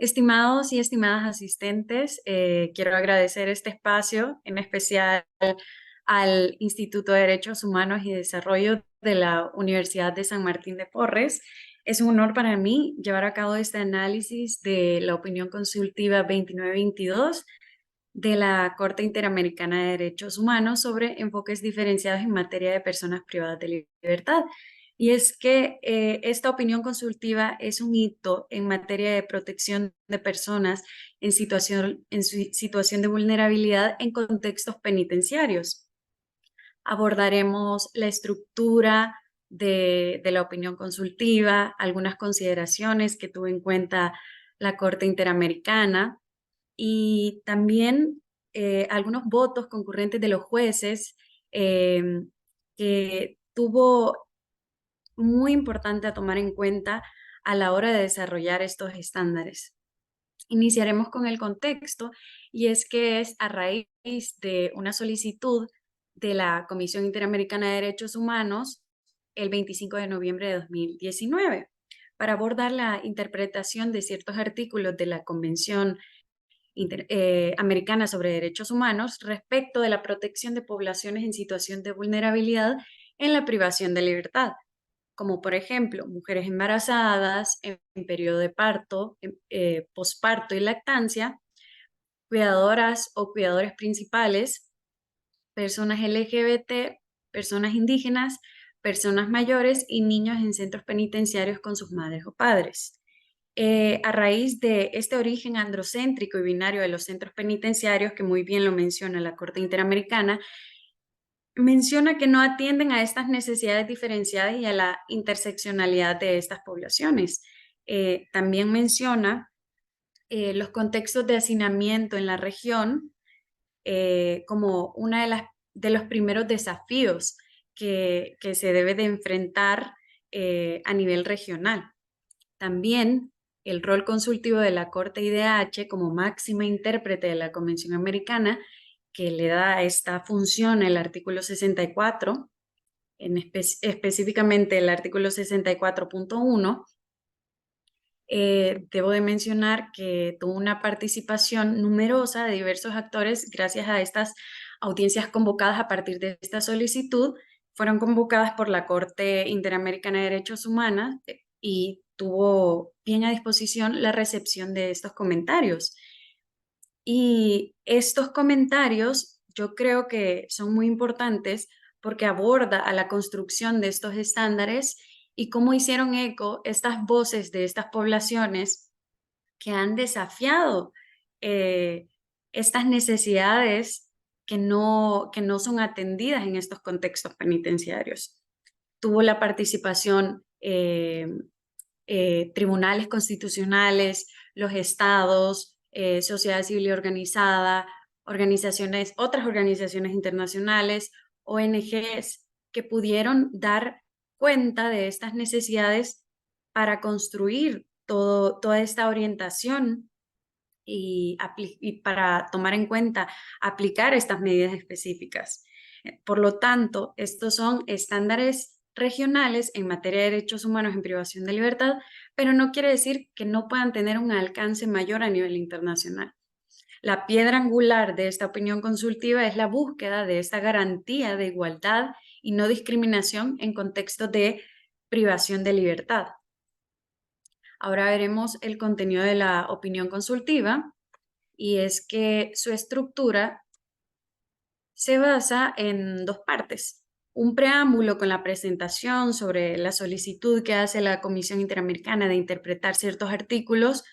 Estimados y estimadas asistentes, quiero agradecer este espacio, en especial al Instituto de Derechos Humanos y Desarrollo de la Universidad de San Martín de Porres. Es un honor para mí llevar a cabo este análisis de la opinión consultiva 2922 de la Corte Interamericana de Derechos Humanos sobre enfoques diferenciados en materia de personas privadas de libertad. Y es que esta opinión consultiva es un hito en materia de protección de personas en situación de vulnerabilidad en contextos penitenciarios. Abordaremos la estructura de la opinión consultiva, algunas consideraciones que tuvo en cuenta la Corte Interamericana y también algunos votos concurrentes de los jueces eh, que tuvo muy importante a tomar en cuenta a la hora de desarrollar estos estándares. Iniciaremos con el contexto y es que es a raíz de una solicitud de la Comisión Interamericana de Derechos Humanos el 25 de noviembre de 2019 para abordar la interpretación de ciertos artículos de la Convención Americana sobre Derechos Humanos respecto de la protección de poblaciones en situación de vulnerabilidad en la privación de libertad, como por ejemplo mujeres embarazadas, en periodo de parto, posparto y lactancia, cuidadoras o cuidadores principales, personas LGBT, personas indígenas, personas mayores y niños en centros penitenciarios con sus madres o padres. A raíz de este origen androcéntrico y binario de los centros penitenciarios, que muy bien lo menciona la Corte Interamericana, menciona que no atienden a estas necesidades diferenciadas y a la interseccionalidad de estas poblaciones. También menciona los contextos de hacinamiento en la región como una de los primeros desafíos que se debe de enfrentar a nivel regional. También el rol consultivo de la Corte IDH como máxima intérprete de la Convención Americana, que le da esta función el artículo 64, específicamente el artículo 64.1. Debo de mencionar que tuvo una participación numerosa de diversos actores gracias a estas audiencias convocadas a partir de esta solicitud. Fueron convocadas por la Corte Interamericana de Derechos Humanos y tuvo bien a disposición la recepción de estos comentarios. Y estos comentarios yo creo que son muy importantes porque aborda a la construcción de estos estándares y cómo hicieron eco estas voces de estas poblaciones que han desafiado eh, estas necesidades que no son atendidas en estos contextos penitenciarios. Tuvo la participación tribunales constitucionales, los estados, sociedad civil organizada, otras organizaciones internacionales, ONGs, que pudieron dar cuenta de estas necesidades para construir toda esta orientación y para tomar en cuenta, aplicar estas medidas específicas. Por lo tanto, estos son estándares regionales en materia de derechos humanos en privación de libertad, pero no quiere decir que no puedan tener un alcance mayor a nivel internacional. La piedra angular de esta opinión consultiva es la búsqueda de esta garantía de igualdad y no discriminación en contextos de privación de libertad. Ahora veremos el contenido de la opinión consultiva y es que su estructura se basa en dos partes. Un preámbulo con la presentación sobre la solicitud que hace la Comisión Interamericana de interpretar ciertos artículos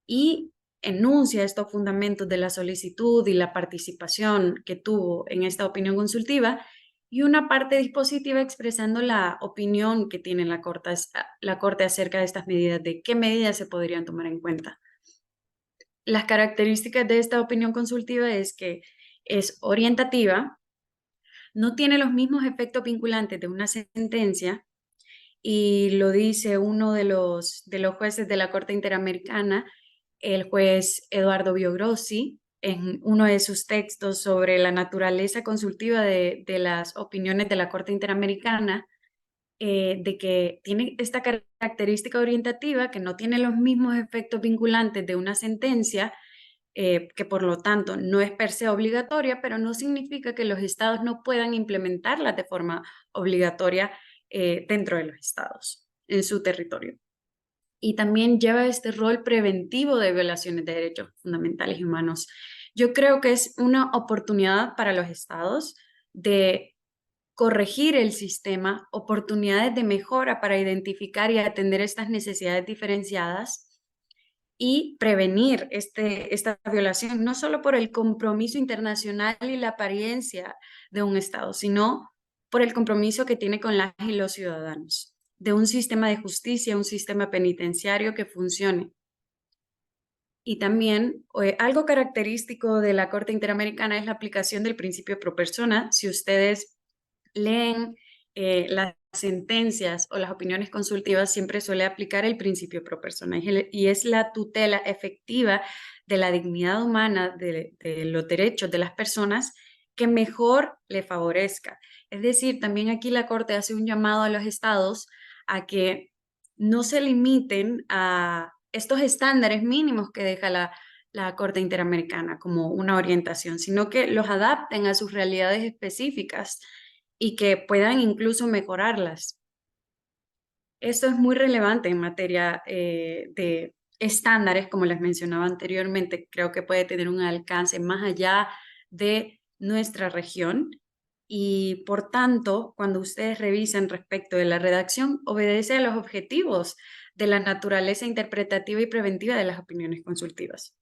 y enuncia estos fundamentos de la solicitud y la participación que tuvo en esta opinión consultiva, y una parte dispositiva expresando la opinión que tiene la Corte acerca de estas medidas, de qué medidas se podrían tomar en cuenta. Las características de esta opinión consultiva es que es orientativa, no tiene los mismos efectos vinculantes de una sentencia, y lo dice uno de los jueces de la Corte Interamericana, el juez Eduardo Biogrossi, en uno de sus textos sobre la naturaleza consultiva de las opiniones de la Corte Interamericana. de que tiene esta característica orientativa que no tiene los mismos efectos vinculantes de una sentencia, que por lo tanto no es per se obligatoria, pero no significa que los estados no puedan implementarla de forma obligatoria dentro de los estados, en su territorio. Y también lleva este rol preventivo de violaciones de derechos fundamentales y humanos. Yo creo que es una oportunidad para los estados de corregir el sistema, oportunidades de mejora para identificar y atender estas necesidades diferenciadas y prevenir esta violación, no solo por el compromiso internacional y la apariencia de un Estado, sino por el compromiso que tiene con las y los ciudadanos, de un sistema de justicia, un sistema penitenciario que funcione. Y también algo característico de la Corte Interamericana es la aplicación del principio pro persona. Si ustedes leen las sentencias o las opiniones consultivas, siempre suele aplicar el principio pro persona y es la tutela efectiva de la dignidad humana, de los derechos de las personas que mejor le favorezca. Es decir, también aquí la Corte hace un llamado a los estados a que no se limiten a estos estándares mínimos que deja la Corte Interamericana como una orientación, sino que los adapten a sus realidades específicas y que puedan incluso mejorarlas. Esto es muy relevante en materia de estándares, como les mencionaba anteriormente. Creo que puede tener un alcance más allá de nuestra región y, por tanto, cuando ustedes revisan respecto de la redacción, obedece a los objetivos de la naturaleza interpretativa y preventiva de las opiniones consultivas.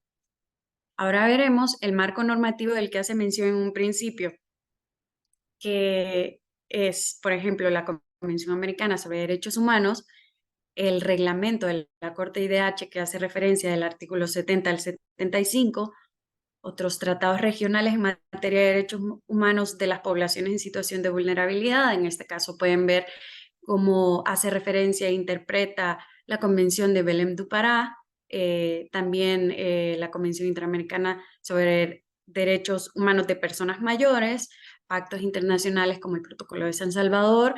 Ahora veremos el marco normativo del que hace mención en un principio, que es, por ejemplo, la Convención Americana sobre Derechos Humanos, el reglamento de la Corte IDH que hace referencia del artículo 70 al 75, otros tratados regionales en materia de derechos humanos de las poblaciones en situación de vulnerabilidad. En este caso pueden ver cómo hace referencia e interpreta la Convención de Belém do Pará, también la Convención Interamericana sobre Derechos Humanos de Personas Mayores, pactos internacionales como el Protocolo de San Salvador,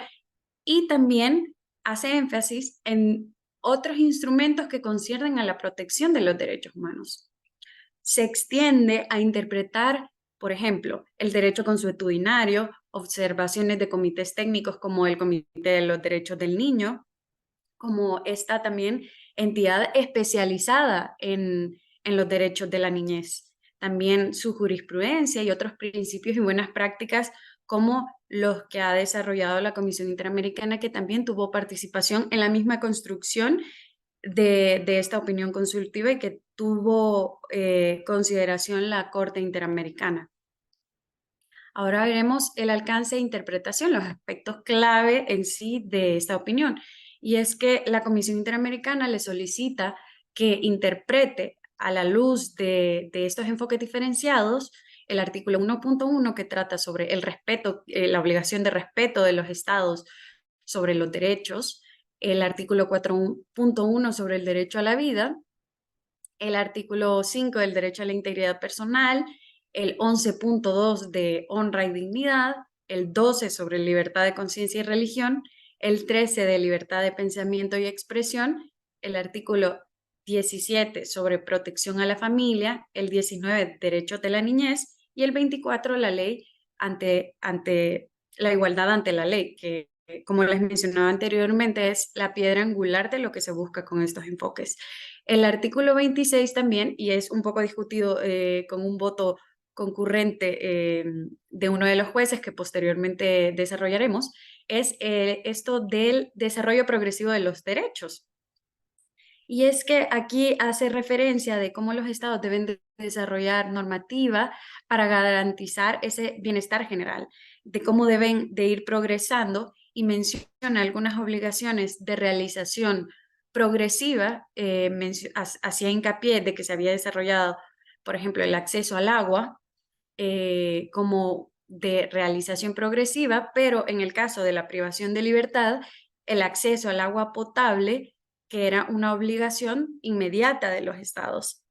y también hace énfasis en otros instrumentos que conciernen a la protección de los derechos humanos. Se extiende a interpretar, por ejemplo, el derecho consuetudinario, observaciones de comités técnicos como el Comité de los Derechos del Niño, como esta también entidad especializada en los derechos de la niñez. También su jurisprudencia y otros principios y buenas prácticas como los que ha desarrollado la Comisión Interamericana, que también tuvo participación en la misma construcción de esta opinión consultiva y que tuvo consideración la Corte Interamericana. Ahora veremos el alcance e interpretación, los aspectos clave en sí de esta opinión. Y es que la Comisión Interamericana le solicita que interprete a la luz de estos enfoques diferenciados el artículo 1.1 que trata sobre el respeto, la obligación de respeto de los estados sobre los derechos, el artículo 4.1 sobre el derecho a la vida, el artículo 5 del derecho a la integridad personal, el 11.2 de honra y dignidad, el 12 sobre libertad de conciencia y religión, el 13 de libertad de pensamiento y expresión, el artículo 17 sobre protección a la familia, el 19 derechos de la niñez y el 24 la ley ante la igualdad ante la ley, que como les mencionaba anteriormente es la piedra angular de lo que se busca con estos enfoques. El artículo 26 también, y es un poco discutido con un voto concurrente de uno de los jueces que posteriormente desarrollaremos, es esto del desarrollo progresivo de los derechos. Y es que aquí hace referencia de cómo los estados deben de desarrollar normativa para garantizar ese bienestar general, de cómo deben de ir progresando y menciona algunas obligaciones de realización progresiva, hacía hincapié de que se había desarrollado, por ejemplo, el acceso al agua como de realización progresiva, pero en el caso de la privación de libertad, el acceso al agua potable que era una obligación inmediata de los estados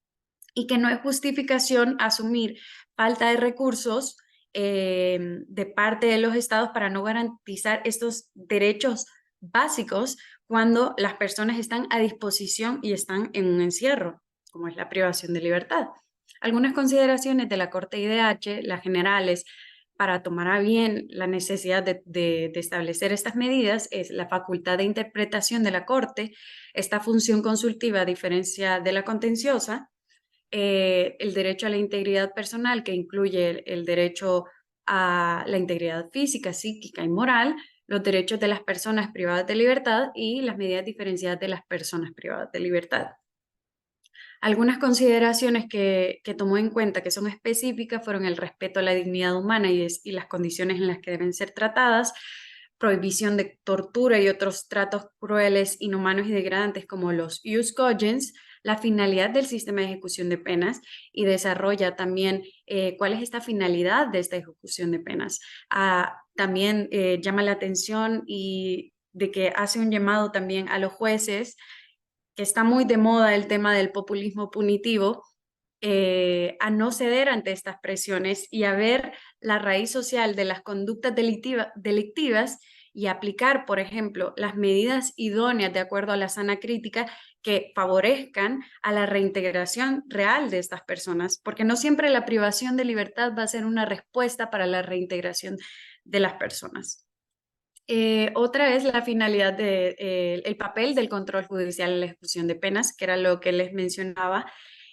y que no es justificación asumir falta de recursos de parte de los estados para no garantizar estos derechos básicos cuando las personas están a disposición y están en un encierro, como es la privación de libertad. Algunas consideraciones de la Corte IDH, las generales, para tomar a bien la necesidad de establecer estas medidas es la facultad de interpretación de la Corte, esta función consultiva a diferencia de la contenciosa, el derecho a la integridad personal, que incluye el derecho a la integridad física, psíquica y moral, los derechos de las personas privadas de libertad y las medidas diferenciadas de las personas privadas de libertad. Algunas consideraciones que tomó en cuenta que son específicas fueron el respeto a la dignidad humana y las condiciones en las que deben ser tratadas, prohibición de tortura y otros tratos crueles, inhumanos y degradantes como los jus cogens, la finalidad del sistema de ejecución de penas y desarrolla también cuál es esta finalidad de esta ejecución de penas. También llama la atención y de que hace un llamado también a los jueces, que está muy de moda el tema del populismo punitivo, a no ceder ante estas presiones y a ver la raíz social de las conductas delictivas y aplicar, por ejemplo, las medidas idóneas de acuerdo a la sana crítica que favorezcan a la reintegración real de estas personas, porque no siempre la privación de libertad va a ser una respuesta para la reintegración de las personas. Otra es la finalidad el papel del control judicial en la ejecución de penas, que era lo que les mencionaba,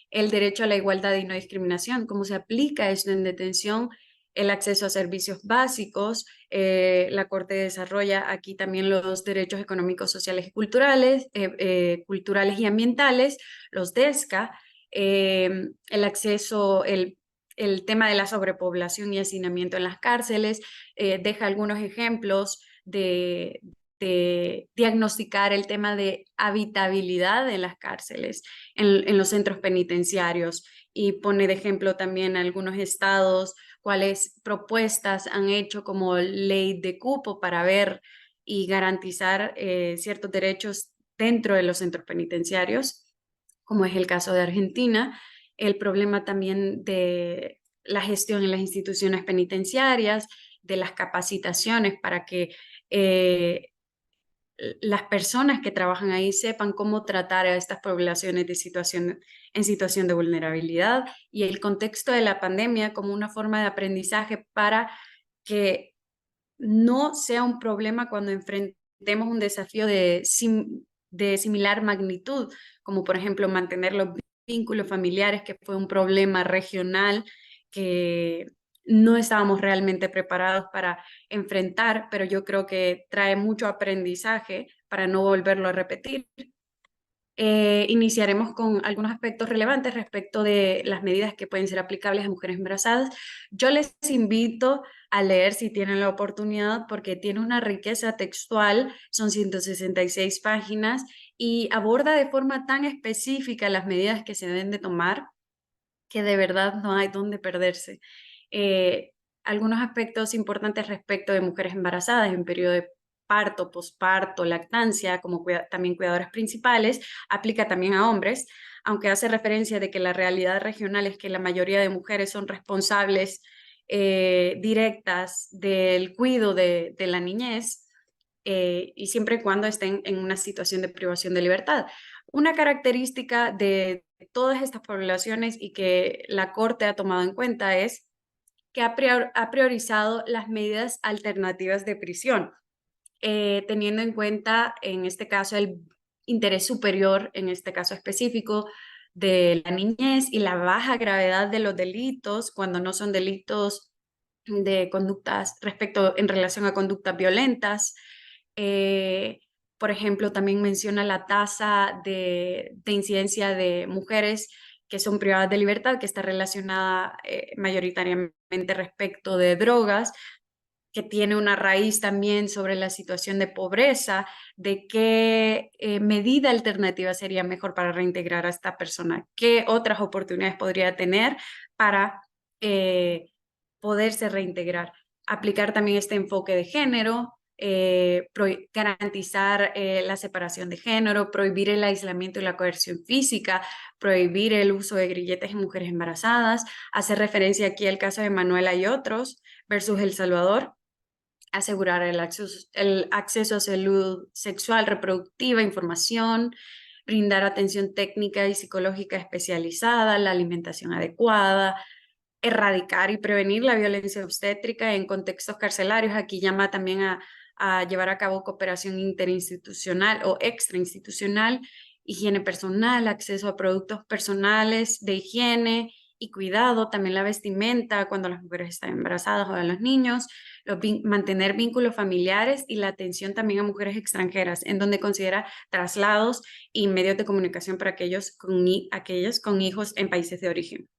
el derecho a la igualdad y no discriminación, cómo se aplica esto en detención, el acceso a servicios básicos. La Corte desarrolla aquí también los derechos económicos, sociales y culturales y ambientales, los DESCA, el acceso, el tema de la sobrepoblación y hacinamiento en las cárceles, deja algunos ejemplos de diagnosticar el tema de habitabilidad en las cárceles, en los centros penitenciarios, y pone de ejemplo también algunos estados, cuáles propuestas han hecho como ley de cupo para ver y garantizar ciertos derechos dentro de los centros penitenciarios, como es el caso de Argentina, el problema también de la gestión en las instituciones penitenciarias, de las capacitaciones para que las personas que trabajan ahí sepan cómo tratar a estas poblaciones en situación de vulnerabilidad, y el contexto de la pandemia como una forma de aprendizaje para que no sea un problema cuando enfrentemos un desafío de similar magnitud, como por ejemplo mantener los vínculos familiares, que fue un problema regional que no estábamos realmente preparados para enfrentar, pero yo creo que trae mucho aprendizaje para no volverlo a repetir. Iniciaremos con algunos aspectos relevantes respecto de las medidas que pueden ser aplicables a mujeres embarazadas. Yo les invito a leer si tienen la oportunidad, porque tiene una riqueza textual, son 166 páginas y aborda de forma tan específica las medidas que se deben de tomar que de verdad no hay dónde perderse. Eh, Algunos aspectos importantes respecto de mujeres embarazadas en periodo de parto, posparto, lactancia, como también cuidadoras principales, aplica también a hombres, aunque hace referencia de que la realidad regional es que la mayoría de mujeres son responsables directas del cuidado de la niñez, y siempre y cuando estén en una situación de privación de libertad. Una característica de todas estas poblaciones y que la Corte ha tomado en cuenta es que ha priorizado las medidas alternativas de prisión, teniendo en cuenta, en este caso, el interés superior, en este caso específico, de la niñez y la baja gravedad de los delitos, cuando no son delitos de conductas en relación a conductas violentas. Eh, por ejemplo, también menciona la tasa de incidencia de mujeres que son privadas de libertad, que está relacionada mayoritariamente respecto de drogas, que tiene una raíz también sobre la situación de pobreza, de qué medida alternativa sería mejor para reintegrar a esta persona, qué otras oportunidades podría tener para eh, poderse reintegrar. Aplicar también este enfoque de género, garantizar la separación de género, prohibir el aislamiento y la coerción física, prohibir el uso de grilletes en mujeres embarazadas, hacer referencia aquí al caso de Manuela y otros versus El Salvador, asegurar el acceso a salud sexual, reproductiva, información, brindar atención técnica y psicológica especializada, la alimentación adecuada, erradicar y prevenir la violencia obstétrica en contextos carcelarios. Aquí llama también a llevar a cabo cooperación interinstitucional o extrainstitucional, higiene personal, acceso a productos personales de higiene y cuidado, también la vestimenta cuando las mujeres están embarazadas o a los niños, mantener vínculos familiares y la atención también a mujeres extranjeras, en donde considera traslados y medios de comunicación para aquellos con hijos en países de origen.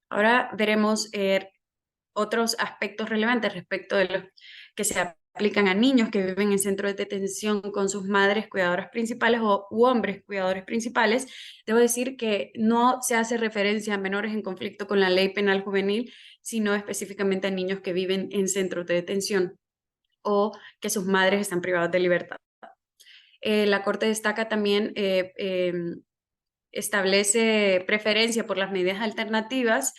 Ahora veremos otros aspectos relevantes respecto de los que se aplican a niños que viven en centros de detención con sus madres cuidadoras principales u hombres cuidadores principales. Debo decir que no se hace referencia a menores en conflicto con la ley penal juvenil, sino específicamente a niños que viven en centros de detención o que sus madres están privadas de libertad. La Corte destaca también establece preferencia por las medidas alternativas,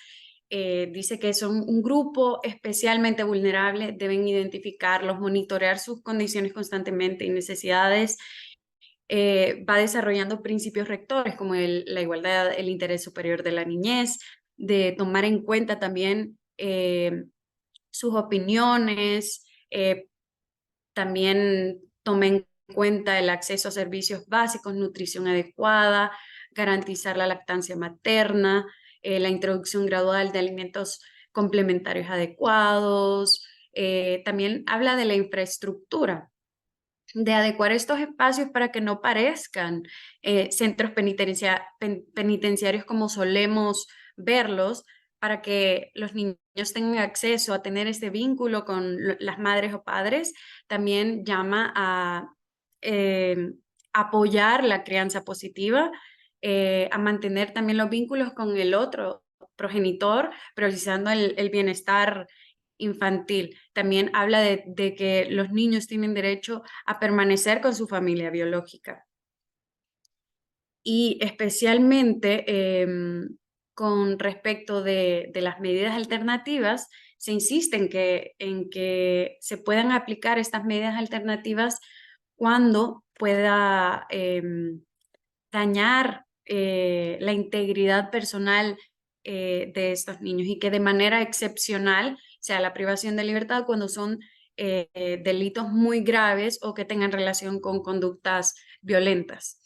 dice que son un grupo especialmente vulnerable, deben identificarlos, monitorear sus condiciones constantemente y necesidades. Va desarrollando principios rectores como la igualdad, el interés superior de la niñez, de tomar en cuenta también sus opiniones, también toma en cuenta el acceso a servicios básicos, nutrición adecuada, garantizar la lactancia materna, la introducción gradual de alimentos complementarios adecuados. También habla de la infraestructura, de adecuar estos espacios para que no parezcan centros penitenciarios como solemos verlos, para que los niños tengan acceso a tener este vínculo con las madres o padres. También llama a apoyar la crianza positiva, a mantener también los vínculos con el otro progenitor, priorizando el bienestar infantil. También habla de que los niños tienen derecho a permanecer con su familia biológica. Y especialmente con respecto de las medidas alternativas, se insiste en que se puedan aplicar estas medidas alternativas cuando pueda dañar la integridad personal de estos niños, y que de manera excepcional sea la privación de libertad cuando son delitos muy graves o que tengan relación con conductas violentas.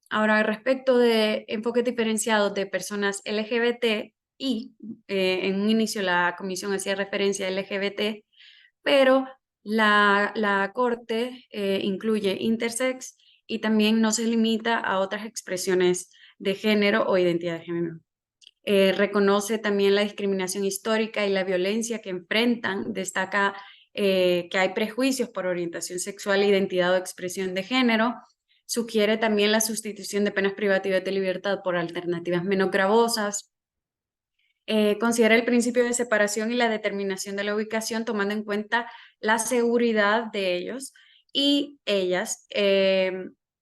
Ahora, respecto de enfoques diferenciados de personas LGBT, en un inicio la comisión hacía referencia a LGBT, pero la Corte incluye intersex y también no se limita a otras expresiones de género o identidad de género. Reconoce también la discriminación histórica y la violencia que enfrentan, destaca que hay prejuicios por orientación sexual, identidad o expresión de género, sugiere también la sustitución de penas privativas de libertad por alternativas menos gravosas, considera el principio de separación y la determinación de la ubicación tomando en cuenta la seguridad de ellos y ellas,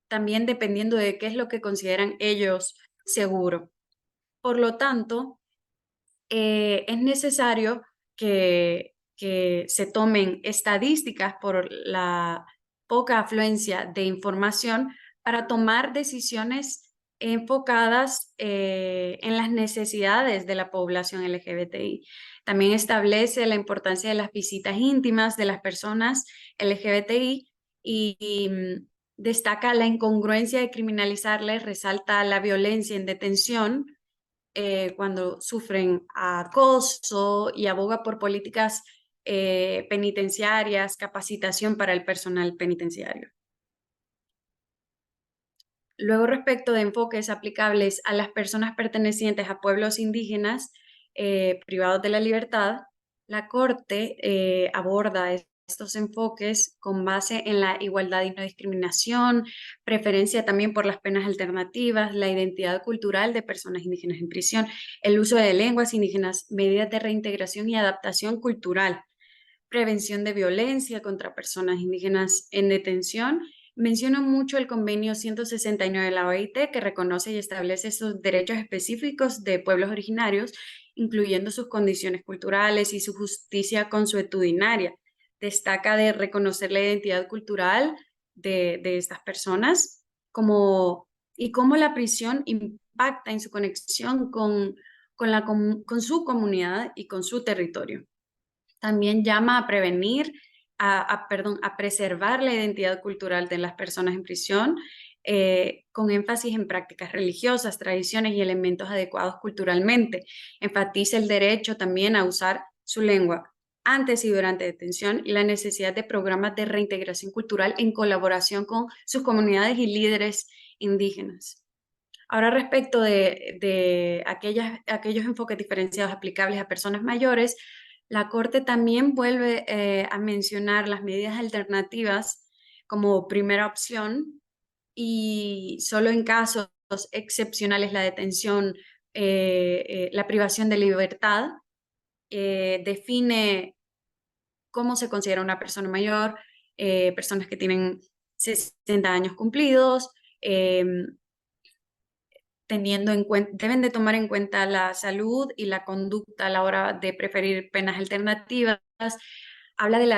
también dependiendo de qué es lo que consideran ellos seguro. Por lo tanto, es necesario que se tomen estadísticas por la poca afluencia de información para tomar decisiones enfocadas en las necesidades de la población LGBTI. También establece la importancia de las visitas íntimas de las personas LGBTI y destaca la incongruencia de criminalizarles, resalta la violencia en detención cuando sufren acoso y aboga por políticas penitenciarias, capacitación para el personal penitenciario. Luego, respecto de enfoques aplicables a las personas pertenecientes a pueblos indígenas privados de la libertad, la Corte aborda estos enfoques con base en la igualdad y no discriminación, preferencia también por las penas alternativas, la identidad cultural de personas indígenas en prisión, el uso de lenguas indígenas, medidas de reintegración y adaptación cultural, prevención de violencia contra personas indígenas en detención. Menciona mucho el convenio 169 de la OIT, que reconoce y establece esos derechos específicos de pueblos originarios, incluyendo sus condiciones culturales y su justicia consuetudinaria. destaca de reconocer la identidad cultural de estas personas y cómo la prisión impacta en su conexión con su comunidad y con su territorio. También llama a prevenir, a preservar la identidad cultural de las personas en prisión, con énfasis en prácticas religiosas, tradiciones y elementos adecuados culturalmente. Enfatiza el derecho también a usar su lengua antes y durante detención y la necesidad de programas de reintegración cultural en colaboración con sus comunidades y líderes indígenas. Ahora, respecto de aquellos enfoques diferenciados aplicables a personas mayores, la Corte también vuelve a mencionar las medidas alternativas como primera opción y solo en casos excepcionales la detención, la privación de libertad, define cómo se considera una persona mayor, personas que tienen 60 años cumplidos, teniendo en cuenta, deben de tomar en cuenta la salud y la conducta a la hora de preferir penas alternativas. Habla del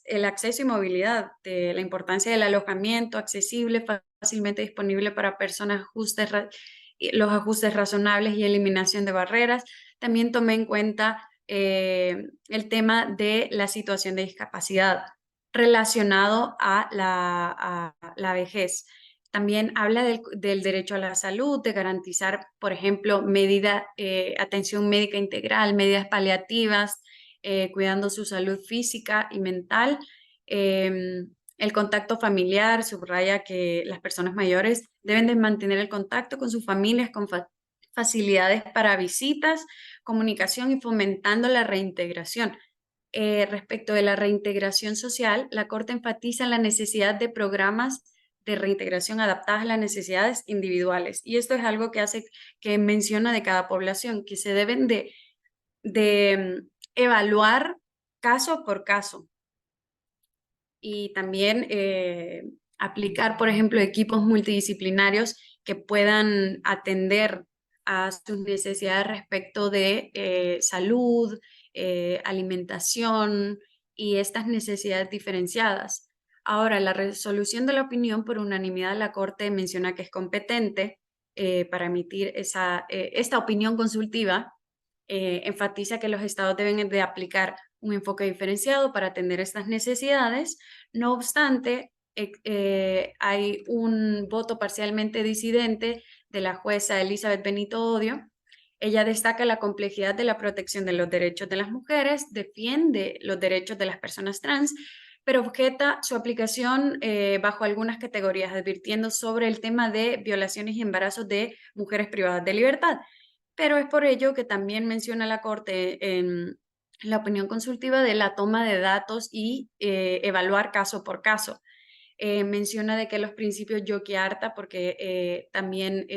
el acceso y movilidad, de la importancia del alojamiento accesible, fácilmente disponible para personas, los ajustes razonables y eliminación de barreras. También tomé en cuenta el tema de la situación de discapacidad relacionado a la vejez. También habla del derecho a la salud, de garantizar, por ejemplo, atención médica integral, medidas paliativas, cuidando su salud física y mental. El contacto familiar subraya que las personas mayores deben de mantener el contacto con sus familias, con facilidades para visitas, comunicación y fomentando la reintegración. Respecto de la reintegración social, la Corte enfatiza la necesidad de programas de reintegración adaptadas a las necesidades individuales. Y esto es algo que menciona de cada población, que se deben de evaluar caso por caso y también aplicar, por ejemplo, equipos multidisciplinarios que puedan atender a sus necesidades respecto de salud, alimentación y estas necesidades diferenciadas. Ahora, la resolución de la opinión por unanimidad de la Corte menciona que es competente para emitir esta opinión consultiva. Enfatiza que los estados deben de aplicar un enfoque diferenciado para atender estas necesidades. No obstante, hay un voto parcialmente disidente de la jueza Elizabeth Benito Odio. Ella destaca la complejidad de la protección de los derechos de las mujeres, defiende los derechos de las personas trans, pero objeta su aplicación bajo algunas categorías, advirtiendo sobre el tema de violaciones y embarazos de mujeres privadas de libertad. Pero es por ello que también menciona la Corte en la opinión consultiva de la toma de datos y evaluar caso por caso. Menciona de que los principios Yogyakarta, porque también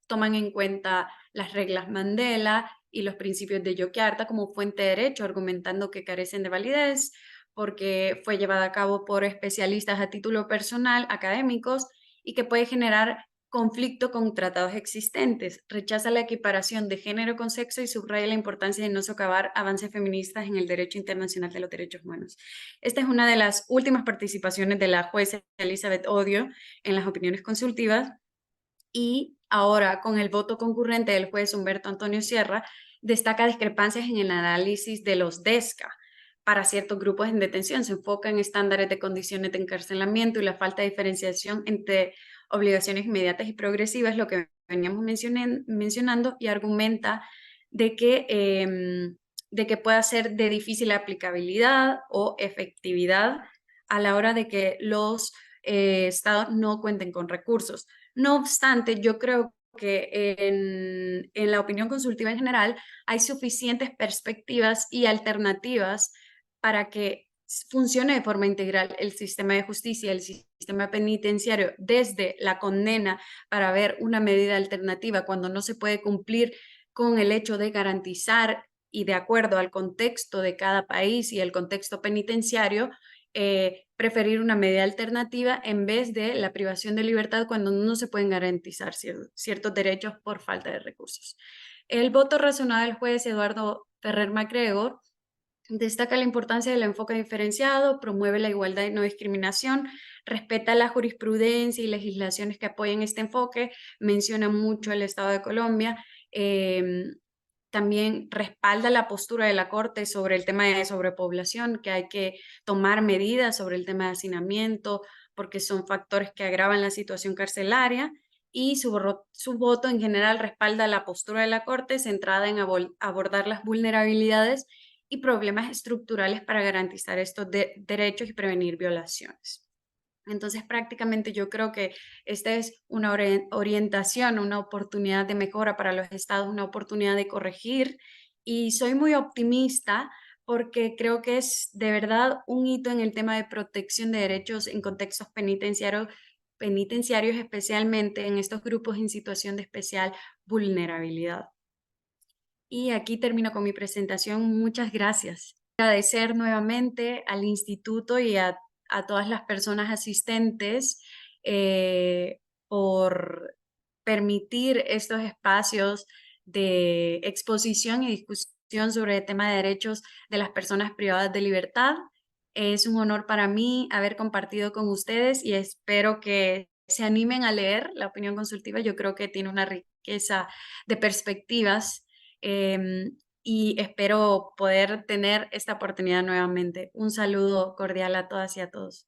toman en cuenta las reglas Mandela y los principios de Yogyakarta como fuente de derecho, argumentando que carecen de validez porque fue llevada a cabo por especialistas a título personal, académicos, y que puede generar conflicto con tratados existentes. Rechaza la equiparación de género con sexo y subraya la importancia de no socavar avances feministas en el derecho internacional de los derechos humanos. Esta es una de las últimas participaciones de la jueza Elizabeth Odio en las opiniones consultivas y ahora con el voto concurrente del juez Humberto Antonio Sierra destaca discrepancias en el análisis de los DESCA para ciertos grupos en detención. Se enfoca en estándares de condiciones de encarcelamiento y la falta de diferenciación entre obligaciones inmediatas y progresivas, lo que veníamos mencionando, y argumenta de que pueda ser de difícil aplicabilidad o efectividad a la hora de que los estados no cuenten con recursos. No obstante, yo creo que en la opinión consultiva en general hay suficientes perspectivas y alternativas para que funcione de forma integral el sistema de justicia, el sistema penitenciario, desde la condena para ver una medida alternativa cuando no se puede cumplir con el hecho de garantizar y de acuerdo al contexto de cada país y el contexto penitenciario, preferir una medida alternativa en vez de la privación de libertad cuando no se pueden garantizar ciertos derechos por falta de recursos. El voto razonado del juez Eduardo Ferrer MacGregor Destaca la importancia del enfoque diferenciado, promueve la igualdad y no discriminación, respeta la jurisprudencia y legislaciones que apoyan este enfoque, menciona mucho el Estado de Colombia, también respalda la postura de la Corte sobre el tema de sobrepoblación, que hay que tomar medidas sobre el tema de hacinamiento, porque son factores que agravan la situación carcelaria, y su voto en general respalda la postura de la Corte centrada en abordar las vulnerabilidades y problemas estructurales para garantizar estos derechos y prevenir violaciones. Entonces, prácticamente yo creo que esta es una orientación, una oportunidad de mejora para los estados, una oportunidad de corregir, y soy muy optimista porque creo que es de verdad un hito en el tema de protección de derechos en contextos penitenciarios, especialmente en estos grupos en situación de especial vulnerabilidad. Y aquí termino con mi presentación. Muchas gracias. Agradecer nuevamente al instituto y a todas las personas asistentes por permitir estos espacios de exposición y discusión sobre el tema de derechos de las personas privadas de libertad. Es un honor para mí haber compartido con ustedes y espero que se animen a leer la opinión consultiva. Yo creo que tiene una riqueza de perspectivas, y espero poder tener esta oportunidad nuevamente. Un saludo cordial a todas y a todos.